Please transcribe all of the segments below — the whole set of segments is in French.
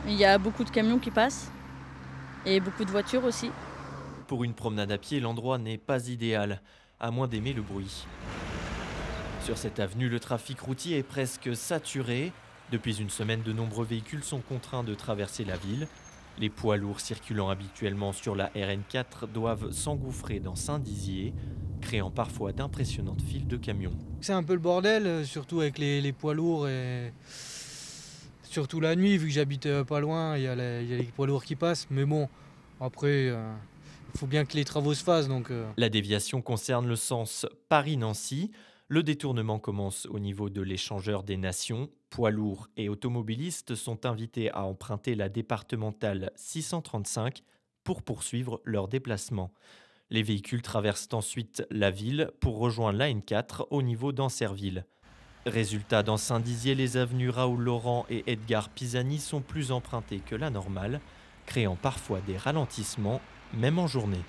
Il y a beaucoup de camions qui passent et beaucoup de voitures aussi. Pour une promenade à pied, l'endroit n'est pas idéal, à moins d'aimer le bruit. Sur cette avenue, le trafic routier est presque saturé. Depuis une semaine, de nombreux véhicules sont contraints de traverser la ville. Les poids lourds circulant habituellement sur la RN4 doivent s'engouffrer dans Saint-Dizier, créant parfois d'impressionnantes files de camions. C'est un peu le bordel, surtout avec les poids lourds et surtout la nuit, vu que j'habite pas loin, il y a les poids lourds qui passent. Mais bon, après, il faut bien que les travaux se fassent. La déviation concerne le sens Paris-Nancy. Le détournement commence au niveau de l'échangeur des Nations. Poids lourds et automobilistes sont invités à emprunter la départementale 635 pour poursuivre leur déplacement. Les véhicules traversent ensuite la ville pour rejoindre la N4 au niveau d'Ancerville. Résultat, dans Saint-Dizier, les avenues Raoul-Laurent et Edgar Pisani sont plus empruntées que la normale, créant parfois des ralentissements, même en journée.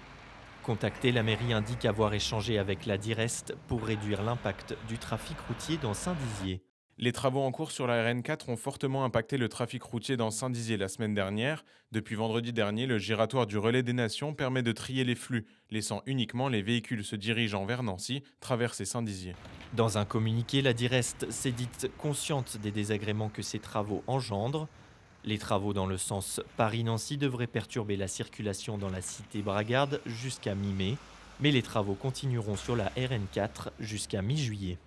Contacté, la mairie indique avoir échangé avec la Direst pour réduire l'impact du trafic routier dans Saint-Dizier. Les travaux en cours sur la RN4 ont fortement impacté le trafic routier dans Saint-Dizier la semaine dernière. Depuis vendredi dernier, le giratoire du Relais des Nations permet de trier les flux, laissant uniquement les véhicules se dirigeant vers Nancy traverser Saint-Dizier. Dans un communiqué, la Direst s'est dite consciente des désagréments que ces travaux engendrent. Les travaux dans le sens Paris-Nancy devraient perturber la circulation dans la cité bragarde jusqu'à mi-mai, mais les travaux continueront sur la RN4 jusqu'à mi-juillet.